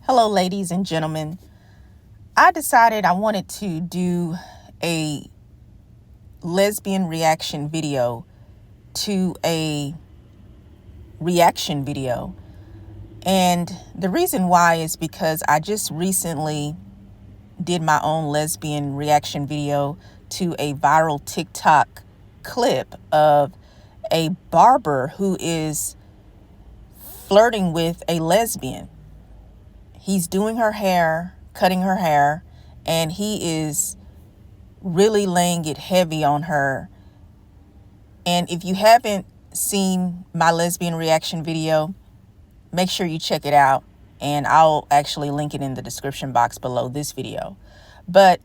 Hello, ladies and gentlemen. I decided I wanted to do a lesbian reaction video to a reaction video. And the reason why is because I just recently did my own lesbian reaction video to a viral TikTok clip of a barber who is flirting with a lesbian. He's doing her hair, cutting her hair, and he is really laying it heavy on her. And if you haven't seen my lesbian reaction video, make sure you check it out. And I'll actually link it in the description box below this video. But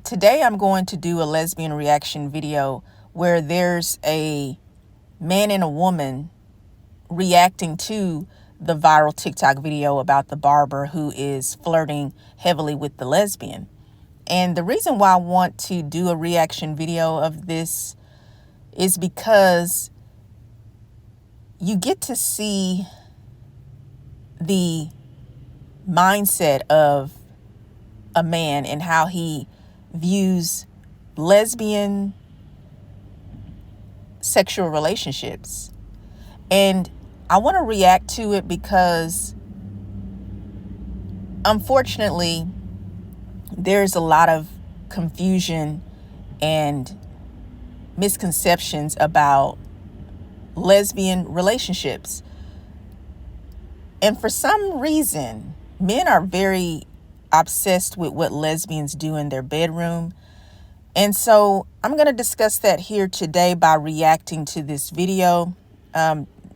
today I'm going to do a lesbian reaction video where there's a man and a woman reacting to the viral TikTok video about the barber who is flirting heavily with the lesbian. And the reason why I want to do a reaction video of this is because you get to see the mindset of a man and how he views lesbian sexual relationships. And I want to react to it because, unfortunately, there's a lot of confusion and misconceptions about lesbian relationships. And for some reason, men are very obsessed with what lesbians do in their bedroom. And so I'm going to discuss that here today by reacting to this video.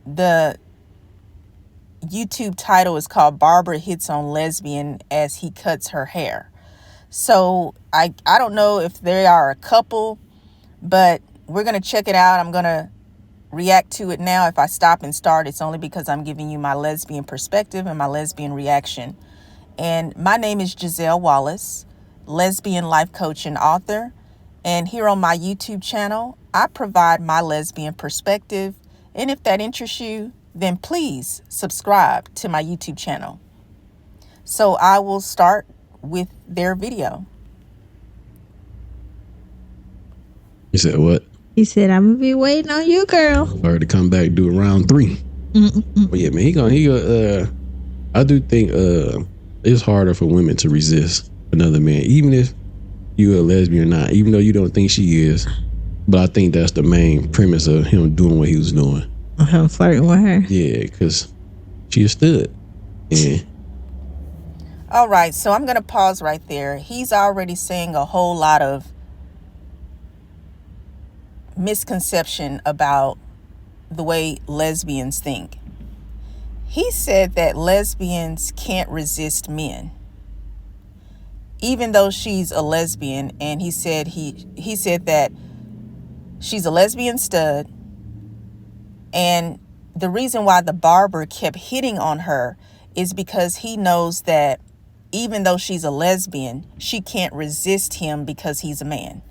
The YouTube title is called Barber Hits on Lesbian as He Cuts Her Hair. So I don't know if they are a couple, but we're going to check it out. I'm going to react to it now. If I stop and start, it's only because I'm giving you my lesbian perspective and my lesbian reaction. And my name is Giselle Wallace, lesbian life coach and author. And here on my YouTube channel, I provide my lesbian perspective. And if that interests you, then please subscribe to my YouTube channel. So I will start with their video. You said what? He said, I'm gonna be waiting on you, girl. For her to come back, do round 3. But yeah, man, he gonna I do think it's harder for women to resist another man, even if you're a lesbian or not, even though you don't think she is. But I think that's the main premise of him doing what he was doing. Him flirting with her. Yeah, because she stood. Yeah. All right, so I'm going to pause right there. He's already saying a whole lot of misconception about the way lesbians think. He said that lesbians can't resist men, even though she's a lesbian. And he said that she's a lesbian stud. And the reason why the barber kept hitting on her is because he knows that even though she's a lesbian, she can't resist him because he's a man.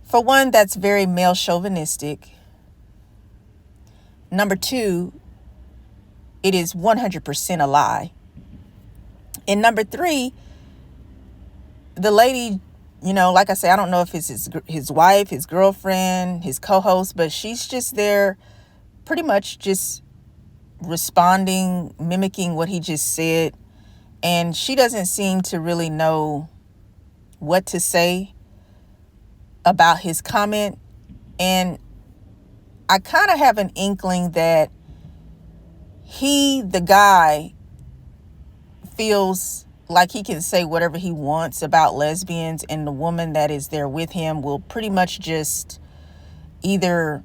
For one, that's very male chauvinistic. Number two, it is 100% a lie. And number three, the lady, like I say, I don't know if it's his wife, his girlfriend, his co-host, but she's just there pretty much just responding, mimicking what he just said. And she doesn't seem to really know what to say about his comment. And I kind of have an inkling that the guy, feels like he can say whatever he wants about lesbians, and the woman that is there with him will pretty much just either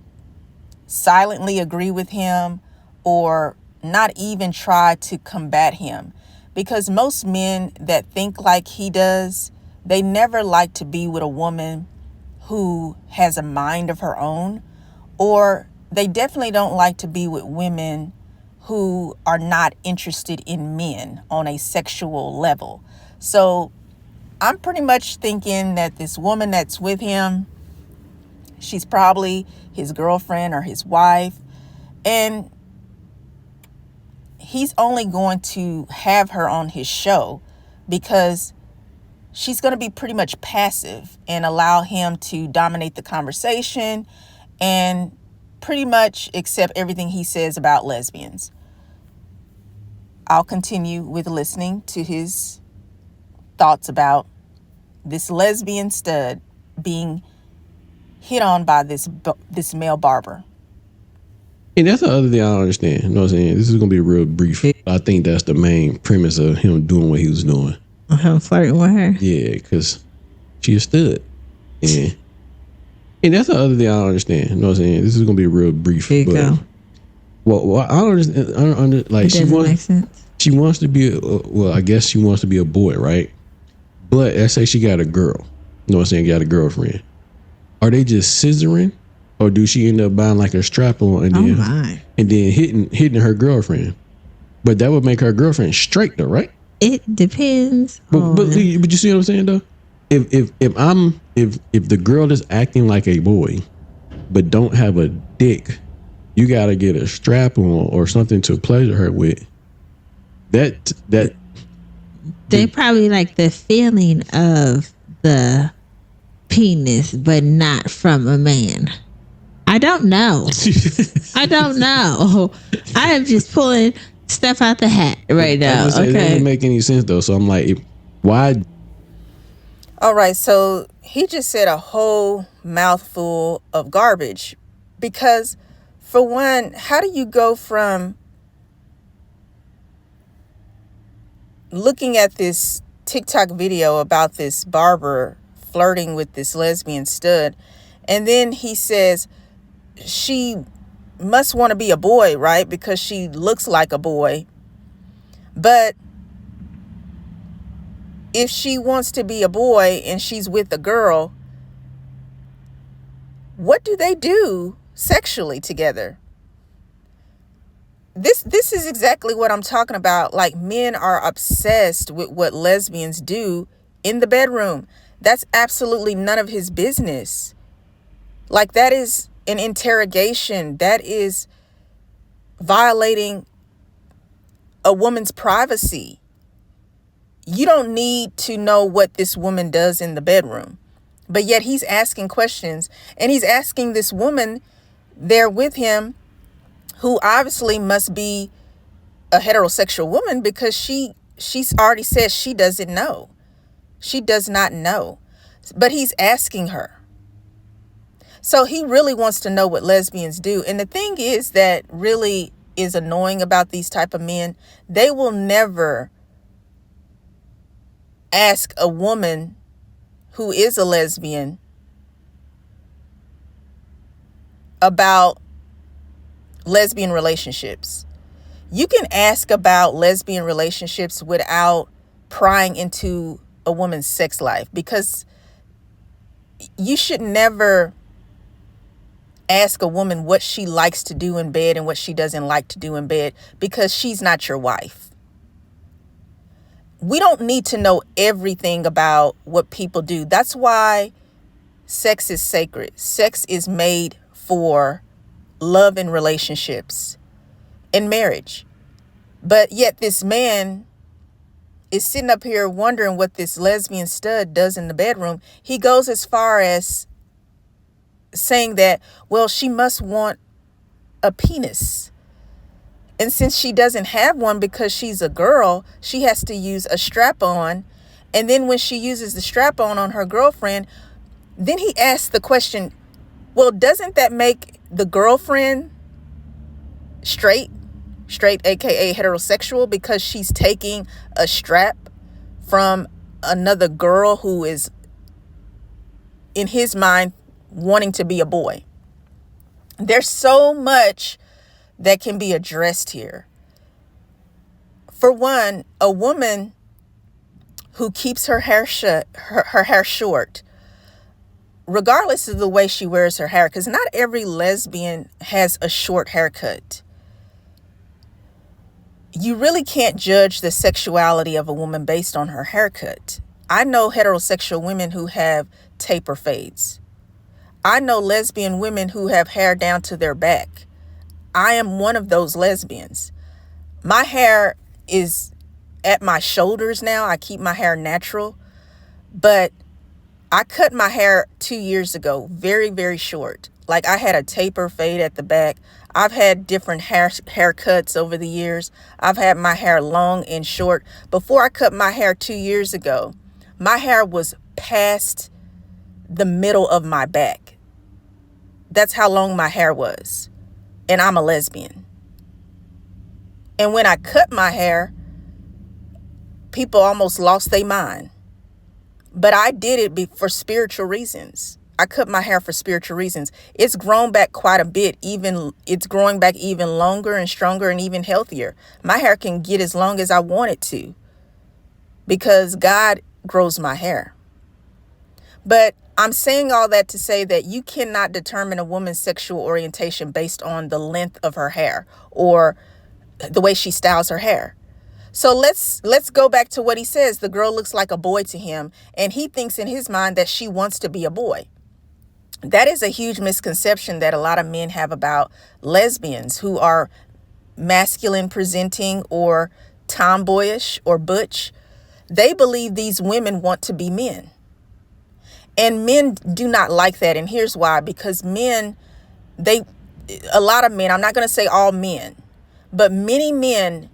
silently agree with him or not even try to combat him. Because most men that think like he does, they never like to be with a woman who has a mind of her own, or they definitely don't like to be with women who are not interested in men on a sexual level. So I'm pretty much thinking that this woman that's with him, she's probably his girlfriend or his wife. And he's only going to have her on his show because she's going to be pretty much passive and allow him to dominate the conversation and pretty much accept everything he says about lesbians. I'll continue with listening to his thoughts about this lesbian stud being hit on by this male barber. And that's the other thing I don't understand. You know what I'm saying? This is going to be real brief. I think that's the main premise of him doing what he was doing. I'm flirting with her. Yeah, because she a stud. And that's the other thing I don't understand. You know what I'm saying? This is going to be real brief. There you go. Well, I don't understand. I don't under, like, it doesn't make sense. She wants to be, I guess she wants to be a boy, right? But let's say she got a girl. You know what I'm saying? Got a girlfriend. Are they just scissoring? Or do she end up buying like a strap on and then hitting her girlfriend? But that would make her girlfriend straight though, right? It depends. But you see what I'm saying though? If the girl is acting like a boy but don't have a dick, you gotta get a strap on or something to pleasure her with. They probably like the feeling of the penis, but not from a man. I don't know. I am just pulling stuff out the hat right now. Okay. It doesn't make any sense though. So I'm like, why? All right. So he just said a whole mouthful of garbage because, for one, how do you go from looking at this TikTok video about this barber flirting with this lesbian stud, and then he says she must want to be a boy, right? Because she looks like a boy. But if she wants to be a boy and she's with a girl, what do they do sexually together? This is exactly what I'm talking about. Like, men are obsessed with what lesbians do in the bedroom. That's absolutely none of his business. Like, that is an interrogation. That is violating a woman's privacy. You don't need to know what this woman does in the bedroom. But yet he's asking questions, and he's asking this woman there with him, who obviously must be a heterosexual woman, because she's already said she doesn't know. She does not know. But he's asking her. So he really wants to know what lesbians do. And the thing is that really is annoying about these type of men. They will never ask a woman who is a lesbian about lesbian relationships. You can ask about lesbian relationships without prying into a woman's sex life, because you should never ask a woman what she likes to do in bed and what she doesn't like to do in bed, because she's not your wife. We don't need to know everything about what people do. That's why sex is sacred. Sex is made for love and relationships and marriage. But yet this man is sitting up here wondering what this lesbian stud does in the bedroom. He goes as far as saying that, well, she must want a penis. And since she doesn't have one because she's a girl, she has to use a strap-on. And then when she uses the strap-on her girlfriend, then he asks the question, well, doesn't that make the girlfriend straight, aka heterosexual, because she's taking a strap from another girl who is, in his mind, wanting to be a boy? There's so much that can be addressed here. For one, a woman who keeps her hair short, regardless of the way she wears her hair, because not every lesbian has a short haircut. You really can't judge the sexuality of a woman based on her haircut. I know heterosexual women who have taper fades. I know lesbian women who have hair down to their back. I am one of those lesbians. My hair is at my shoulders now. I keep my hair natural, but I cut my hair 2 years ago, very, very short. Like I had a taper fade at the back. I've had different haircuts over the years. I've had my hair long and short. Before I cut my hair 2 years ago, my hair was past the middle of my back. That's how long my hair was. And I'm a lesbian. And when I cut my hair, people almost lost their mind. But I did it for spiritual reasons. I cut my hair for spiritual reasons. It's grown back quite a bit. It's growing back even longer and stronger and even healthier. My hair can get as long as I want it to because God grows my hair. But I'm saying all that to say that you cannot determine a woman's sexual orientation based on the length of her hair or the way she styles her hair. So let's go back to what he says. The girl looks like a boy to him, and he thinks in his mind that she wants to be a boy. That is a huge misconception that a lot of men have about lesbians who are masculine presenting or tomboyish or butch. They believe these women want to be men. And men do not like that. And here's why. Because a lot of men, I'm not going to say all men, but many men,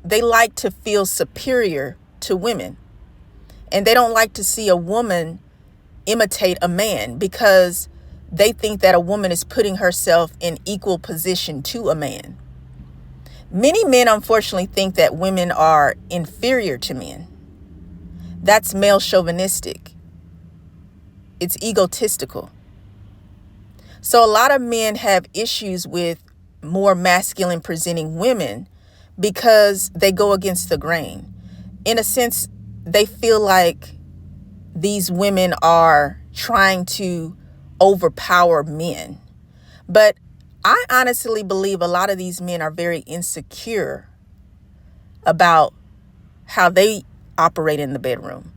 they like to feel superior to women. And they don't like to see a woman imitate a man because they think that a woman is putting herself in equal position to a man. Many men, unfortunately, think that women are inferior to men. That's male chauvinistic. It's egotistical. So a lot of men have issues with more masculine presenting women because they go against the grain. In a sense, they feel like these women are trying to overpower men. But I honestly believe a lot of these men are very insecure about how they operate in the bedroom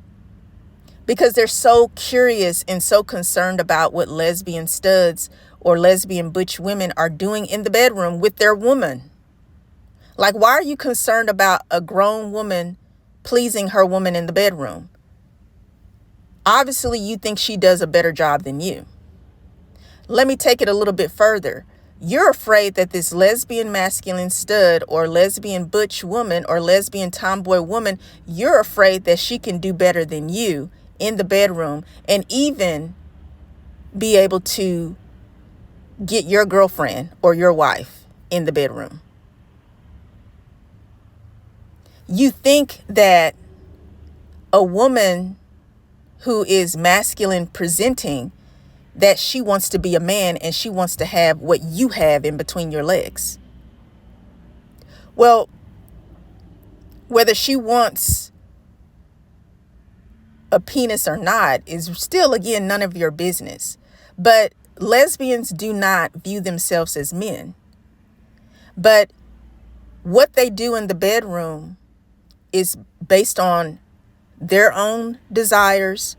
because they're so curious and so concerned about what lesbian studs or lesbian butch women are doing in the bedroom with their woman. Like, why are you concerned about a grown woman pleasing her woman in the bedroom? Obviously, you think she does a better job than you. Let me take it a little bit further. You're afraid that this lesbian masculine stud or lesbian butch woman or lesbian tomboy woman, you're afraid that she can do better than you in the bedroom and even be able to get your girlfriend or your wife in the bedroom. You think that a woman who is masculine presenting, that she wants to be a man and she wants to have what you have in between your legs. Well, whether she wants a penis or not is still, again, none of your business. But lesbians do not view themselves as men. But what they do in the bedroom is based on their own desires,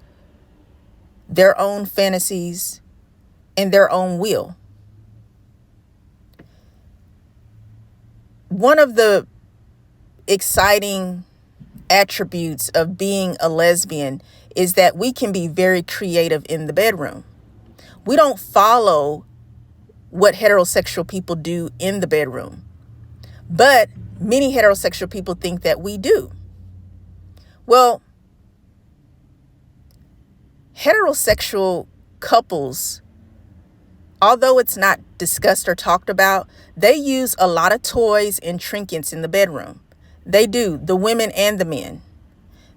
their own fantasies, and their own will. One of the exciting attributes of being a lesbian is that we can be very creative in the bedroom. We don't follow what heterosexual people do in the bedroom, but many heterosexual people think that we do. Well, heterosexual couples, although it's not discussed or talked about, they use a lot of toys and trinkets in the bedroom. They do, the women and the men.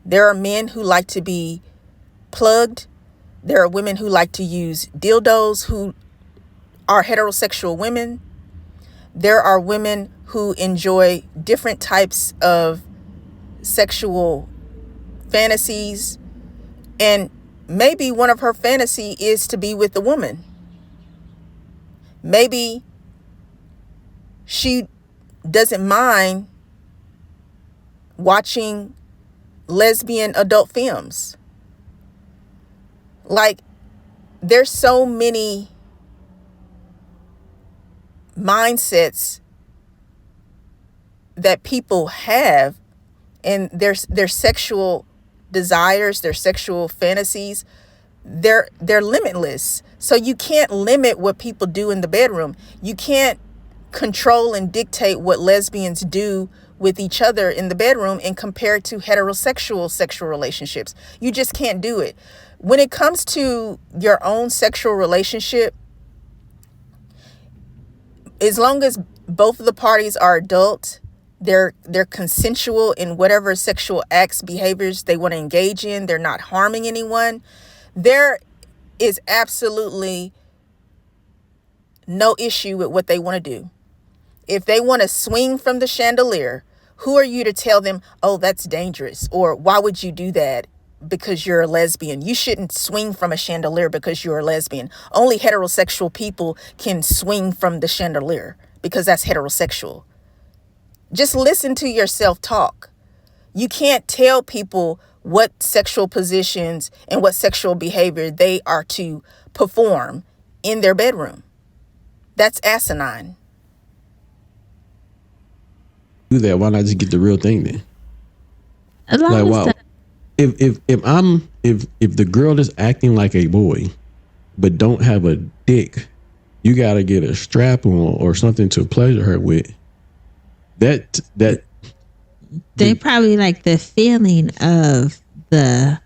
There are men who like to be plugged. There are women who like to use dildos who are heterosexual women. There are women who enjoy different types of sexual fantasies. And maybe one of her fantasy is to be with a woman. Maybe she doesn't mind watching lesbian adult films. Like, there's so many mindsets that people have and their sexual desires, their sexual fantasies, they're limitless. So you can't limit what people do in the bedroom. You can't control and dictate what lesbians do with each other in the bedroom and compare it to heterosexual sexual relationships. You just can't do it. When it comes to your own sexual relationship, as long as both of the parties are adult, they're consensual in whatever sexual acts, behaviors they want to engage in, they're not harming anyone, there is absolutely no issue with what they want to do. If they want to swing from the chandelier, who are you to tell them, oh, that's dangerous? Or why would you do that? Because you're a lesbian. You shouldn't swing from a chandelier because you're a lesbian. Only heterosexual people can swing from the chandelier because that's heterosexual. Just listen to yourself talk. You can't tell people what sexual positions and what sexual behavior they are to perform in their bedroom. That's asinine. Do that, why not just get the real thing then? Like, wow. If the girl is acting like a boy but don't have a dick, you gotta get a strap on or something to pleasure her with. That they probably like the feeling of the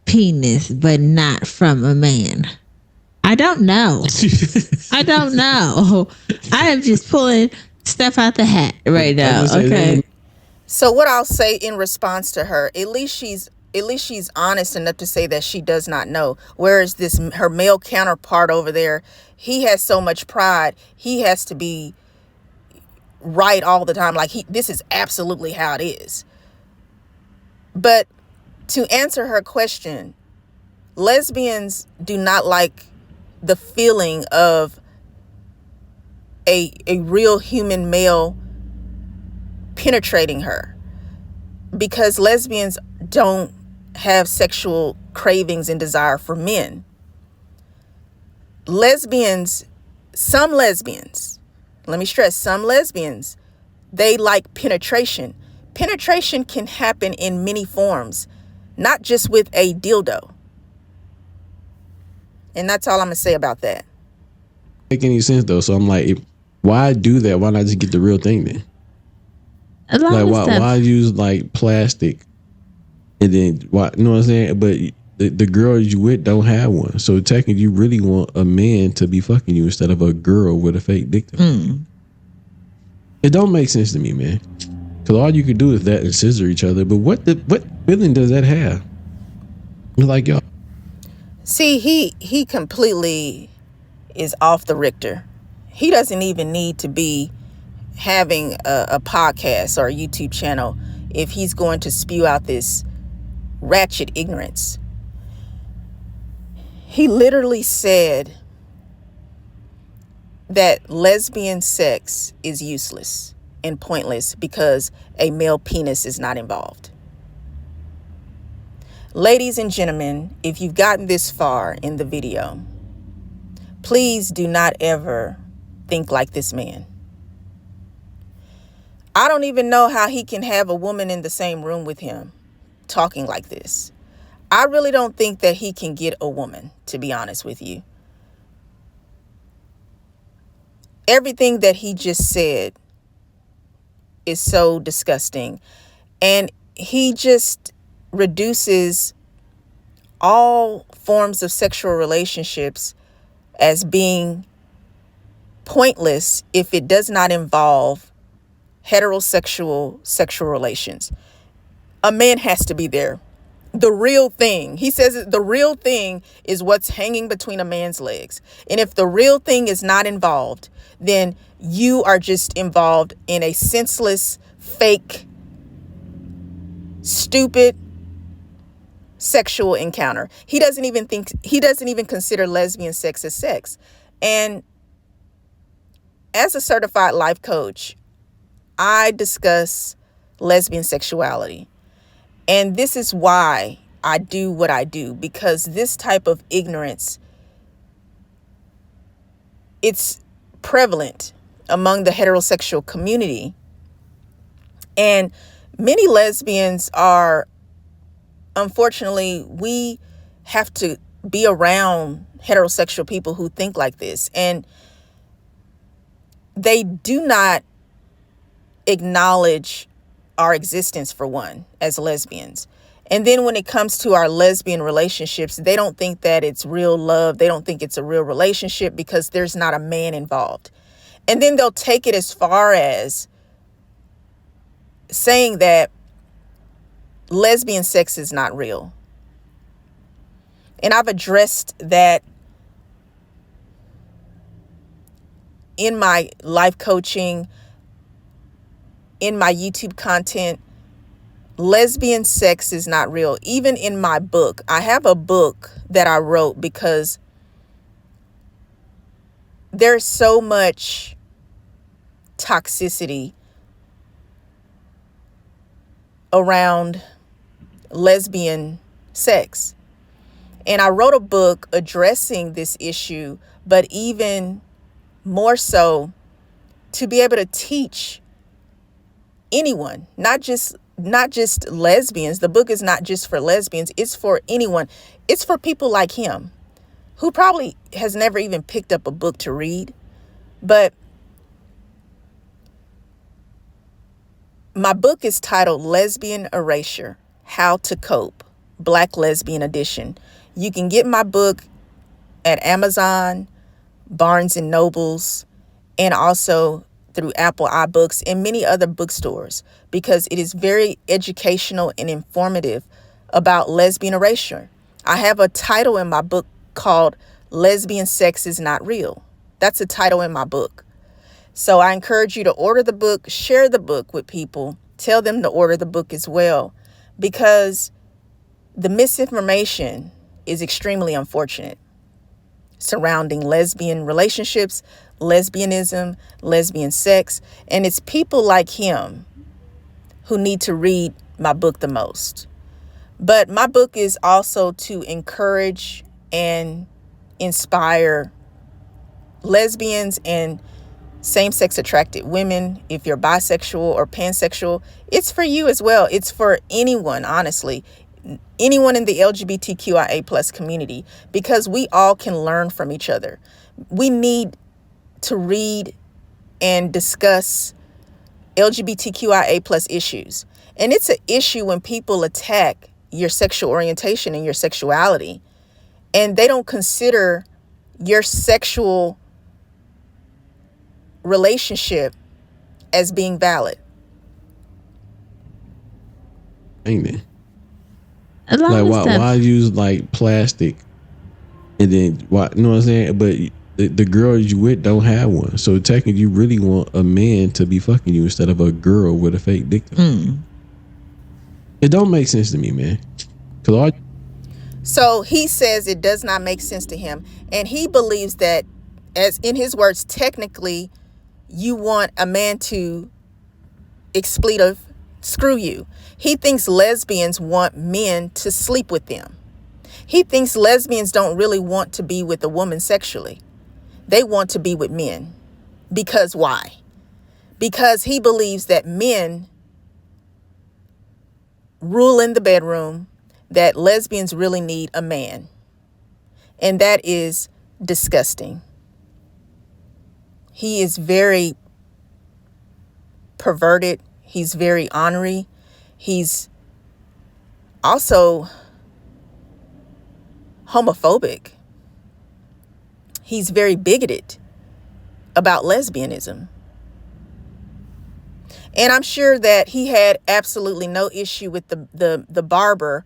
penis, but not from a man. I don't know. I don't know. I am just pulling stuff out the hat right now. Okay. So what I'll say in response to her, at least she's honest enough to say that she does not know. Whereas her male counterpart over there, he has so much pride. He has to be right all the time. Like this is absolutely how it is. But to answer her question, lesbians do not like the feeling of a real human male penetrating her, because lesbians don't have sexual cravings and desire for men. Some lesbians, let me stress, some lesbians, they like penetration. Penetration can happen in many forms, not just with a dildo. And that's all I'm going to say about that. Make any sense though. So I'm like, why do that? Why not just get the real thing then? Like why use like plastic and then why, you know what I'm saying? But the girl you with don't have one. So technically you really want a man to be fucking you instead of a girl with a fake dick. It don't make sense to me, man. Cause all you could do is that and scissor each other. But what feeling does that have? It's like, y'all. See, he completely is off the Richter. He doesn't even need to be having a podcast or a YouTube channel if he's going to spew out this ratchet ignorance. He literally said that lesbian sex is useless and pointless because a male penis is not involved. Ladies and gentlemen, if you've gotten this far in the video, please do not ever think like this man. I don't even know how he can have a woman in the same room with him talking like this. I really don't think that he can get a woman, to be honest with you. Everything that he just said is so disgusting. And he just reduces all forms of sexual relationships as being pointless if it does not involve heterosexual sexual relations. A man has to be there. The real thing. He says the real thing is what's hanging between a man's legs. And if the real thing is not involved, then you are just involved in a senseless, fake, stupid sexual encounter. He doesn't even consider lesbian sex as sex. And as a certified life coach, I discuss lesbian sexuality. And this is why I do what I do, because this type of ignorance, it's prevalent among the heterosexual community. And many lesbians are, unfortunately, we have to be around heterosexual people who think like this. And they do not acknowledge our existence, for one, as lesbians. And then when it comes to our lesbian relationships, they don't think that it's real love. They don't think it's a real relationship because there's not a man involved. And then they'll take it as far as saying that lesbian sex is not real. And I've addressed that in my life coaching, in my YouTube content. Lesbian sex is not real. Even in my book, I have a book that I wrote because there's so much toxicity around lesbian sex. And I wrote a book addressing this issue, but even more so to be able to teach anyone, not just lesbians. The book is not just for lesbians. It's for anyone. It's for people like him who probably has never even picked up a book to read. But my book is titled Lesbian Erasure, How to Cope, Black Lesbian Edition. You can get my book at Amazon, Barnes and Nobles, and also through Apple iBooks and many other bookstores, because it is very educational and informative about lesbian erasure. I have a title in my book called Lesbian Sex is Not Real. That's a title in my book. So I encourage you to order the book, share the book with people, tell them to order the book as well, because the misinformation is extremely unfortunate surrounding lesbian relationships, lesbianism, lesbian sex, and it's people like him who need to read my book the most. But my book is also to encourage and inspire lesbians and same-sex attracted women. If you're bisexual or pansexual, it's for you as well. It's for anyone, honestly. Anyone in the LGBTQIA plus community, because we all can learn from each other. We need to read and discuss LGBTQIA plus issues. And it's an issue when people attack your sexual orientation and your sexuality, and they don't consider your sexual relationship as being valid. Amen. Like why use like plastic and then why, you know what I'm saying? But the girl you with don't have one, so technically you really want a man to be fucking you instead of a girl with a fake dick. It don't make sense to me, man. So he says it does not make sense to him, and he believes that, as in his words, technically you want a man to expletive screw you. He thinks lesbians want men to sleep with them. He thinks lesbians don't really want to be with a woman sexually. They want to be with men. Because why? Because he believes that men rule in the bedroom, that lesbians really need a man. And that is disgusting. He is very perverted. He's very ornery. He's also homophobic. He's very bigoted about lesbianism. And I'm sure that he had absolutely no issue with the barber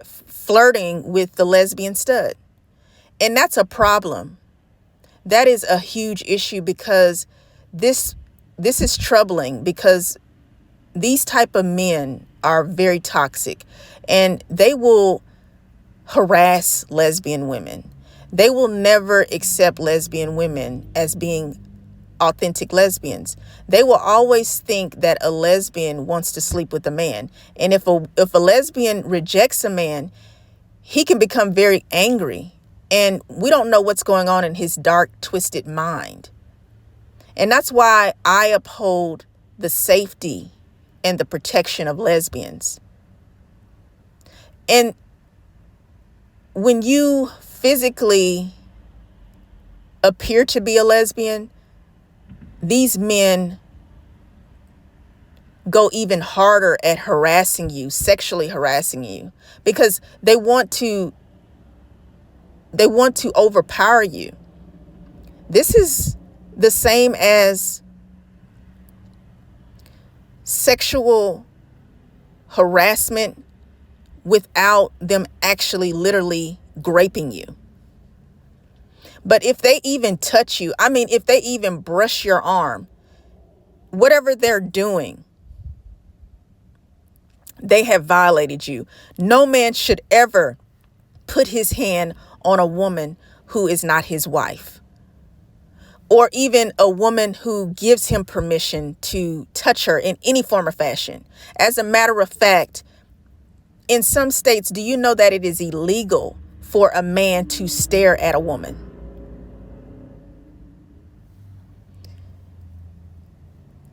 flirting with the lesbian stud. And that's a problem. That is a huge issue, because this is troubling, because these type of men are very toxic, and they will harass lesbian women. They will never accept lesbian women as being authentic lesbians. They will always think that a lesbian wants to sleep with a man. And if a lesbian rejects a man, he can become very angry. And we don't know what's going on in his dark, twisted mind. And that's why I uphold the safety and the protection of lesbians. And when you physically appear to be a lesbian, these men go even harder at harassing you, sexually harassing you, because they want to overpower you. This is the same as sexual harassment without them actually literally graping you. But if they even touch you, if they even brush your arm, whatever they're doing, they have violated you. No man should ever put his hand on a woman who is not his wife, or even a woman who gives him permission to touch her in any form or fashion. As a matter of fact, in some states, do you know that it is illegal for a man to stare at a woman?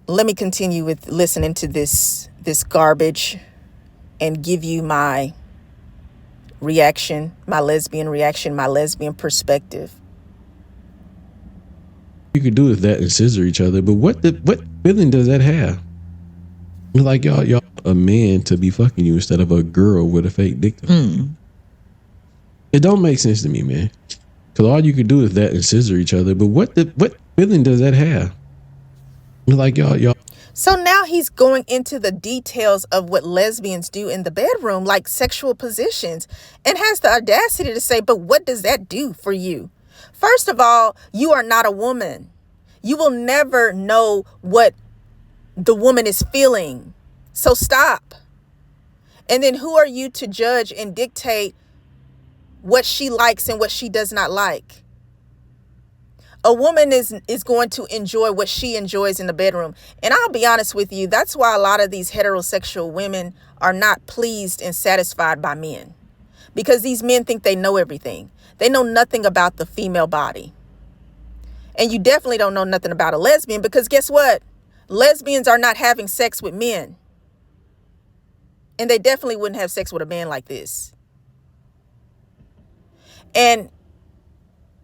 Let me continue with listening to this garbage and give you my reaction, my lesbian reaction, my lesbian perspective. You could do is that and scissor each other, but what feeling does that have? Like y'all a man to be fucking you instead of a girl with a fake dick. It don't make sense to me, man. Because all you could do is that and scissor each other, but what feeling does that have? Like y'all. So now he's going into the details of what lesbians do in the bedroom, like sexual positions, and has the audacity to say, but what does that do for you? First of all, you are not a woman. You will never know what the woman is feeling. So stop. And then who are you to judge and dictate what she likes and what she does not like? A woman is going to enjoy what she enjoys in the bedroom. And I'll be honest with you, that's why a lot of these heterosexual women are not pleased and satisfied by men. Because these men think they know everything. They know nothing about the female body. And you definitely don't know nothing about a lesbian, because guess what? Lesbians are not having sex with men. And they definitely wouldn't have sex with a man like this. And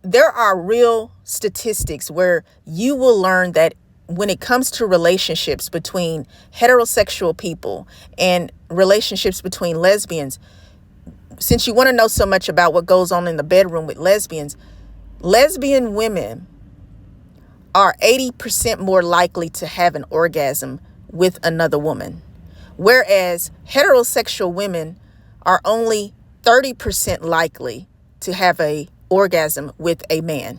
there are real statistics where you will learn that when it comes to relationships between heterosexual people and relationships between lesbians, since you want to know so much about what goes on in the bedroom with lesbians, lesbian women are 80% more likely to have an orgasm with another woman, whereas heterosexual women are only 30% likely to have a orgasm with a man.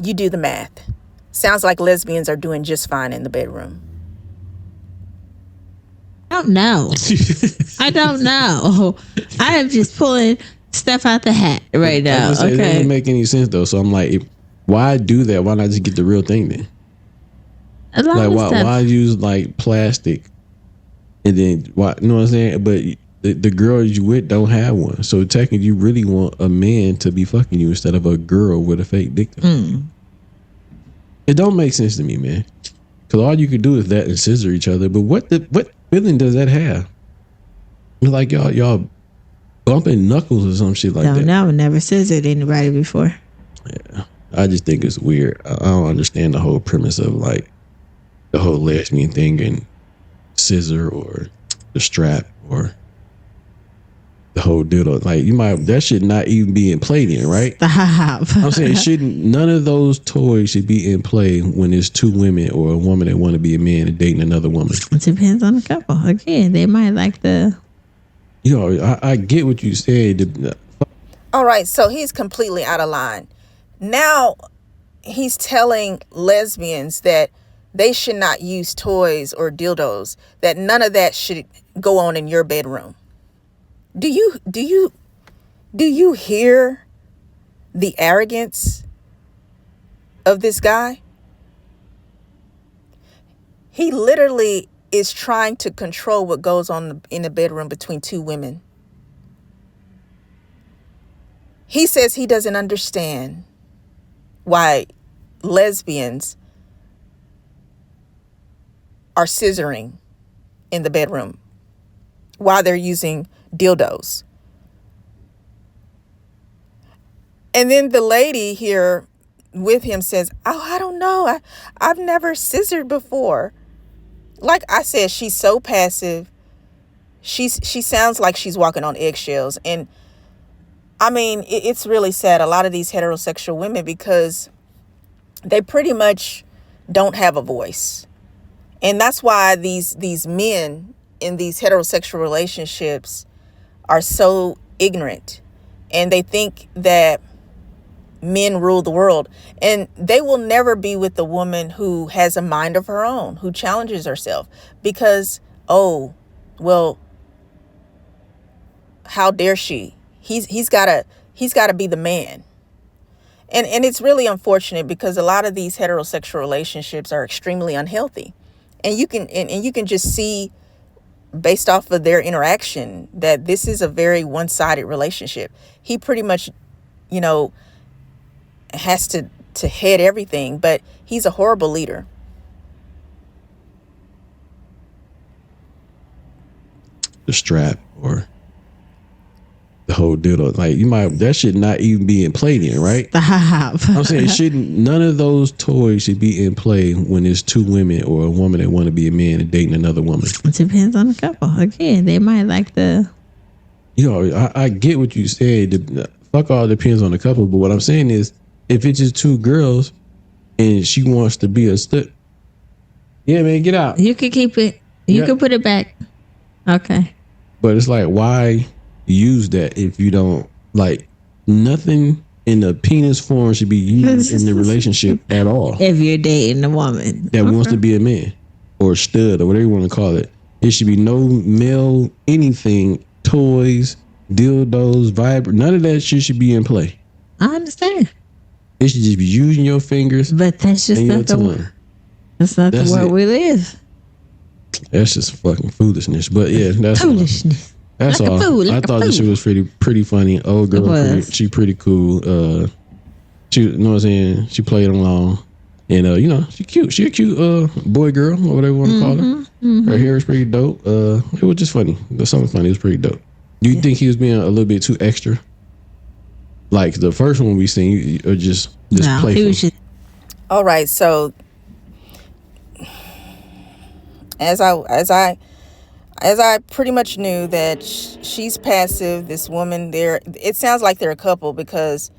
You do the math. Sounds like lesbians are doing just fine in the bedroom. I don't know. I don't know. I am just pulling stuff out the hat right now. It doesn't make any sense though. So I'm like, why do that? Why not just get the real thing then? Like why use like plastic and then why? You know what I'm saying? But the girl you with don't have one. So technically, you really want a man to be fucking you instead of a girl with a fake dick. It don't make sense to me, man. Because all you could do is that and scissor each other. But what feeling does that have? Like y'all bumping knuckles or some shit like that. No, never scissored anybody before. Yeah, I just think it's weird. I don't understand the whole premise of like the whole lesbian thing and scissor or the strap or the whole dildo. Like that should not even be in play then, right? Stop. I'm saying none of those toys should be in play when there's two women or a woman that want to be a man and dating another woman. It depends on the couple. Again, they might like the. I get what you said. All right, so he's completely out of line. Now he's telling lesbians that they should not use toys or dildos, that none of that should go on in your bedroom. Do you hear the arrogance of this guy? He literally is trying to control what goes on in the bedroom between two women. He says he doesn't understand why lesbians are scissoring in the bedroom while they're using dildos. And then the lady here with him says, oh, I don't know. I've never scissored before. Like I said, she's so passive. She sounds like she's walking on eggshells. And I mean, it's really sad. A lot of these heterosexual women, because they pretty much don't have a voice. And that's why these men in these heterosexual relationships are so ignorant. And they think that men rule the world. And they will never be with a woman who has a mind of her own, who challenges herself. Because, oh, well, how dare she? He's gotta be the man. And it's really unfortunate, because a lot of these heterosexual relationships are extremely unhealthy. And you can just see based off of their interaction that this is a very one-sided relationship. He pretty much, has to head everything, but he's a horrible leader. The strap or the whole dildo, like that should not even be in play then, right? Stop. I'm saying none of those toys should be in play when it's two women or a woman that want to be a man and dating another woman. It depends on the couple. Again, they might like the. I get what you said. Fuck all depends on the couple, but what I'm saying is, if it's just two girls and she wants to be a stud, yeah, man, get out. You can keep it. You can put it back. Okay. But it's like, why use that if you don't like nothing in the penis form should be used in the relationship at all. If you're dating a woman that wants to be a man or a stud or whatever you want to call it, it should be no male anything, toys, dildos, vibrator, none of that shit should be in play. I understand. It should just be using your fingers. But that's just not the world. That's not the world we live. That's just fucking foolishness. But yeah, that's foolishness. That's like all. I thought this shit was pretty funny. Old girl, she pretty cool. She, you know what I'm saying? She played along, and she cute. She a cute boy girl or whatever you want to call her. Mm-hmm. Her hair is pretty dope. It was just funny. There's something funny. It was pretty dope. Do you think he was being a little bit too extra? Like the first one we seen, or just playful? He was just. All right, so as I pretty much knew that she's passive, this woman there, it sounds like they're a couple, because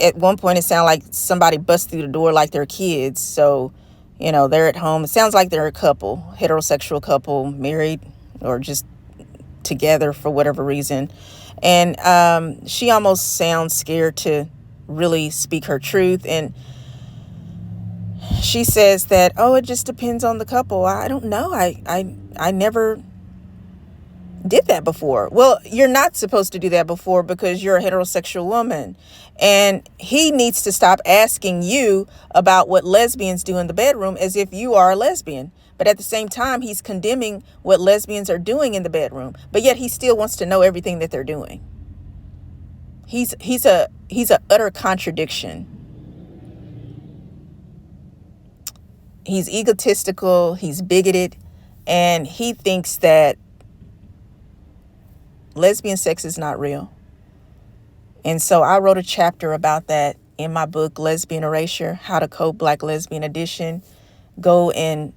at one point it sounded like somebody bust through the door like they're kids. So, they're at home. It sounds like they're a couple, heterosexual couple, married or just together for whatever reason. And she almost sounds scared to really speak her truth. And she says that, oh, it just depends on the couple. I don't know. I never did that before. Well, you're not supposed to do that before, because you're a heterosexual woman. And he needs to stop asking you about what lesbians do in the bedroom as if you are a lesbian. But at the same time, he's condemning what lesbians are doing in the bedroom. But yet he still wants to know everything that they're doing. He's a utter contradiction. He's egotistical, he's bigoted, and he thinks that lesbian sex is not real. And so I wrote a chapter about that in my book, Lesbian Erasure, How to Cope, Black Lesbian Edition. Go and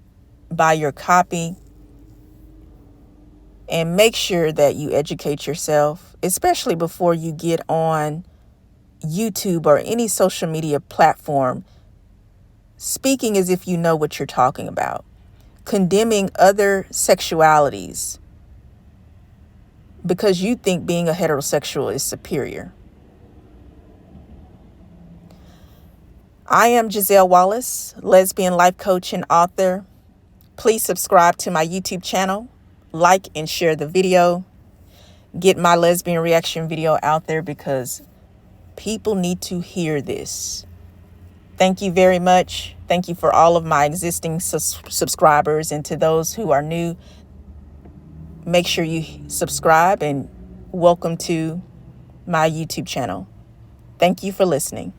buy your copy and make sure that you educate yourself, especially before you get on YouTube or any social media platform, speaking as if you know what you're talking about, condemning other sexualities because you think being a heterosexual is superior. I am Giselle Wallace, lesbian life coach and author. Please subscribe to my YouTube channel, like and share the video. Get my lesbian reaction video out there, because people need to hear this. Thank you very much. Thank you for all of my existing subscribers, and to those who are new, make sure you subscribe, and welcome to my YouTube channel. Thank you for listening.